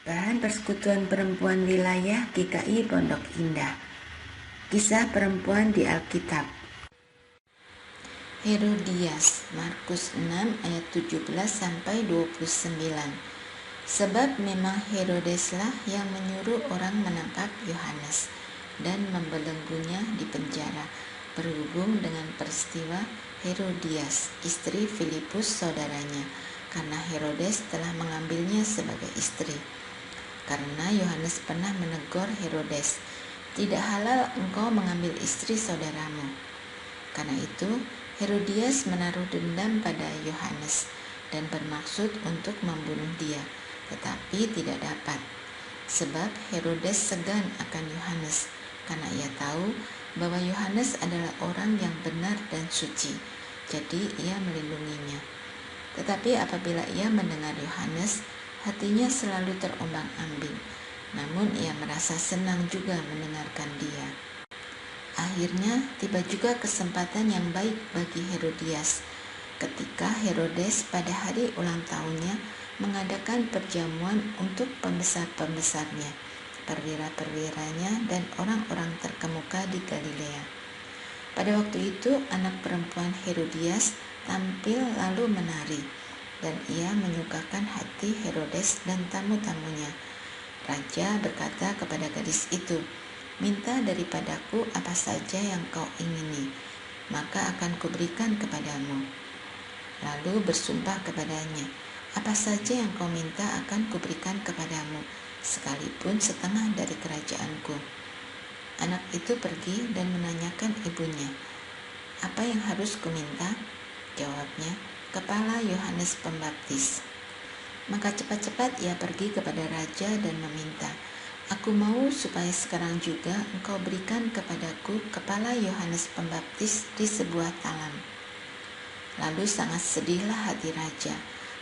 Bahan Persekutuan Perempuan Wilayah GKI Pondok Indah. Kisah perempuan di Alkitab. Herodias, Markus 6 ayat 17-29. Sebab memang Herodeslah yang menyuruh orang menangkap Yohanes dan membelenggunya di penjara, berhubung dengan peristiwa Herodias, istri Filipus saudaranya, karena Herodes telah mengambilnya sebagai istri. Karena Yohanes pernah menegur Herodes, "Tidak halal engkau mengambil istri saudaramu." Karena itu, Herodias menaruh dendam pada Yohanes dan bermaksud untuk membunuh dia, tetapi tidak dapat. Sebab Herodes segan akan Yohanes, karena ia tahu bahwa Yohanes adalah orang yang benar dan suci, jadi ia melindunginya. Tetapi apabila ia mendengar Yohanes, hatinya selalu terombang-ambing, namun ia merasa senang juga mendengarkan dia. Akhirnya tiba juga kesempatan yang baik bagi Herodias, ketika Herodes pada hari ulang tahunnya mengadakan perjamuan untuk pembesar-pembesarnya, perwira-perwiranya, dan orang-orang terkemuka di Galilea. Pada waktu itu anak perempuan Herodias tampil lalu menari, dan ia menyukakan hati Herodes dan tamu-tamunya. Raja berkata kepada gadis itu, "Minta daripadaku apa saja yang kau ingini, maka akan kuberikan kepadamu." Lalu bersumpah kepadanya, "Apa saja yang kau minta akan kuberikan kepadamu, sekalipun setengah dari kerajaanku." Anak itu pergi dan menanyakan ibunya, "Apa yang harus kuminta?" Jawabnya, "Kepala Yohanes Pembaptis." Maka cepat-cepat ia pergi kepada raja dan meminta, "Aku mau supaya sekarang juga engkau berikan kepadaku kepala Yohanes Pembaptis di sebuah talam." Lalu sangat sedihlah hati raja,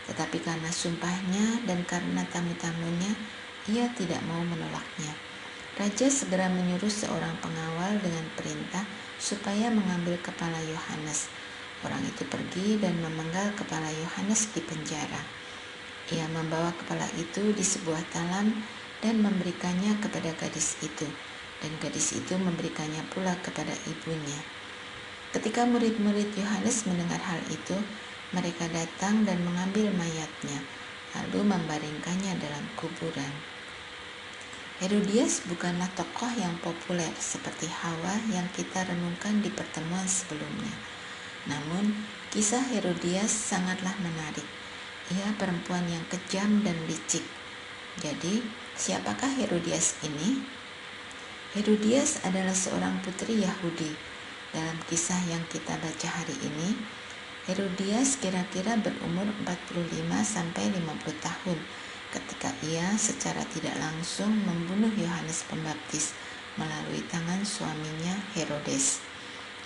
tetapi karena sumpahnya dan karena tamu-tamunya, ia tidak mau menolaknya. Raja segera menyuruh seorang pengawal dengan perintah supaya mengambil kepala Yohanes. Orang itu pergi dan memenggal kepala Yohanes di penjara. Ia membawa kepala itu di sebuah talam dan memberikannya kepada gadis itu, dan gadis itu memberikannya pula kepada ibunya. Ketika murid-murid Yohanes mendengar hal itu, mereka datang dan mengambil mayatnya, lalu membaringkannya dalam kuburan. Herodias bukanlah tokoh yang populer seperti Hawa yang kita renungkan di pertemuan sebelumnya. Namun, kisah Herodias sangatlah menarik. Ia perempuan yang kejam dan licik. Jadi, siapakah Herodias ini? Herodias adalah seorang putri Yahudi. Dalam kisah yang kita baca hari ini, Herodias kira-kira berumur 45-50 tahun ketika ia secara tidak langsung membunuh Yohanes Pembaptis melalui tangan suaminya Herodes.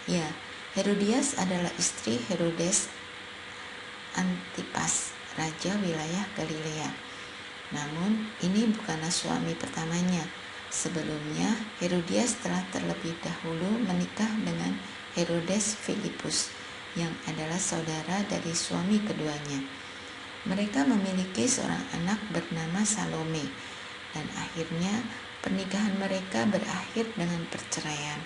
Ya, Herodias adalah istri Herodes Antipas, raja wilayah Galilea. Namun, ini bukanlah suami pertamanya. Sebelumnya, Herodias telah terlebih dahulu menikah dengan Herodes Filipus, yang adalah saudara dari suami keduanya. Mereka memiliki seorang anak bernama Salome, dan akhirnya pernikahan mereka berakhir dengan perceraian.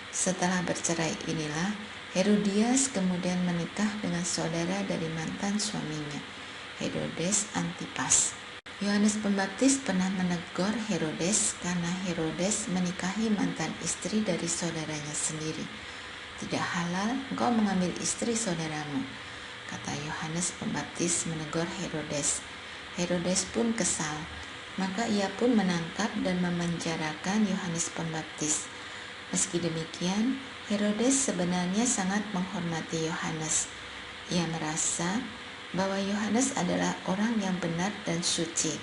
Setelah bercerai inilah, Herodias kemudian menikah dengan saudara dari mantan suaminya, Herodes Antipas. Yohanes Pembaptis pernah menegur Herodes karena Herodes menikahi mantan istri dari saudaranya sendiri. "Tidak halal engkau mengambil istri saudaramu," kata Yohanes Pembaptis menegur Herodes. Herodes pun kesal, maka ia pun menangkap dan memenjarakan Yohanes Pembaptis. Meski demikian, Herodes sebenarnya sangat menghormati Yohanes. Ia merasa bahwa Yohanes adalah orang yang benar dan suci,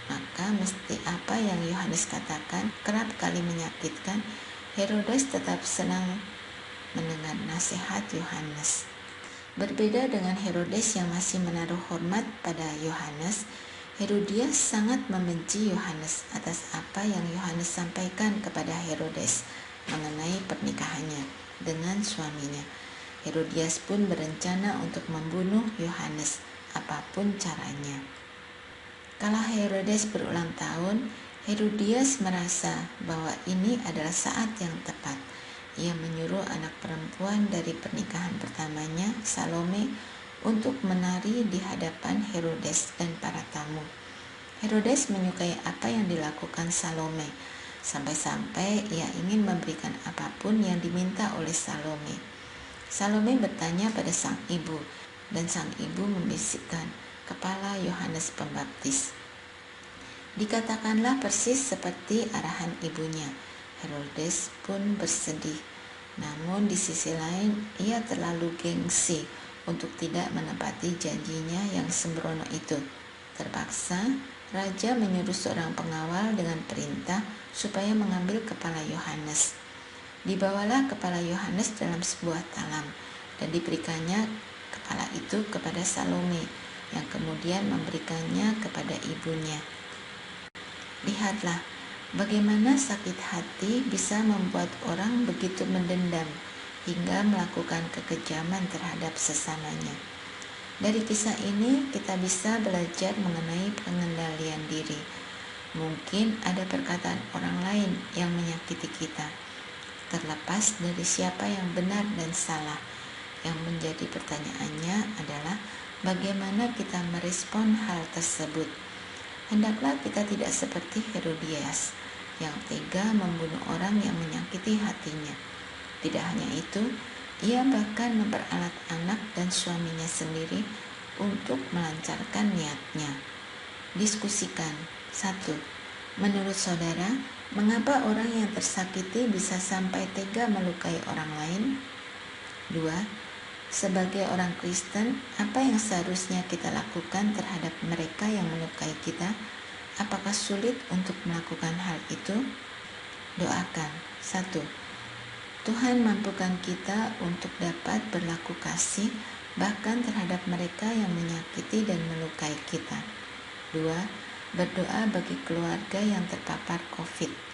maka mesti apa yang Yohanes katakan kerap kali menyakitkan, Herodes tetap senang mendengar nasihat Yohanes. Berbeda dengan Herodes yang masih menaruh hormat pada Yohanes, Herodias sangat membenci Yohanes atas apa yang Yohanes sampaikan kepada Herodes mengenai pernikahannya dengan suaminya. Herodias pun berencana untuk membunuh Yohanes, apapun caranya. Kala Herodes berulang tahun, Herodias merasa bahwa ini adalah saat yang tepat. Ia menyuruh anak perempuan dari pernikahan pertamanya, Salome, untuk menari di hadapan Herodes dan para tamu. Herodes menyukai apa yang dilakukan Salome, sampai-sampai ia ingin memberikan apapun yang diminta oleh Salome. Salome bertanya pada sang ibu, dan sang ibu membisikkan, "Kepala Yohanes Pembaptis." Dikatakanlah persis seperti arahan ibunya. Herodes pun bersedih. Namun di sisi lain, ia terlalu gengsi untuk tidak menepati janjinya yang sembrono itu. Terpaksa, raja menyuruh seorang pengawal dengan perintah supaya mengambil kepala Yohanes. Dibawalah kepala Yohanes dalam sebuah talam, dan diberikannya kepala itu kepada Salome, yang kemudian memberikannya kepada ibunya. Lihatlah, bagaimana sakit hati bisa membuat orang begitu mendendam hingga melakukan kekejaman terhadap sesamanya. Dari kisah ini kita bisa belajar mengenai pengendalian diri. Mungkin ada perkataan orang lain yang menyakiti kita. Terlepas dari siapa yang benar dan salah, yang menjadi pertanyaannya adalah bagaimana kita merespon hal tersebut. Hendaklah kita tidak seperti Herodias yang tega membunuh orang yang menyakiti hatinya. Tidak hanya itu, ia bahkan memperalat anak dan suaminya sendiri untuk melancarkan niatnya. Diskusikan. 1. Menurut saudara, mengapa orang yang tersakiti bisa sampai tega melukai orang lain? 2. Sebagai orang Kristen, apa yang seharusnya kita lakukan terhadap mereka yang melukai kita? Apakah sulit untuk melakukan hal itu? Doakan. 1. Tuhan mampukan kita untuk dapat berlaku kasih bahkan terhadap mereka yang menyakiti dan melukai kita. 2. Berdoa bagi keluarga yang terpapar COVID.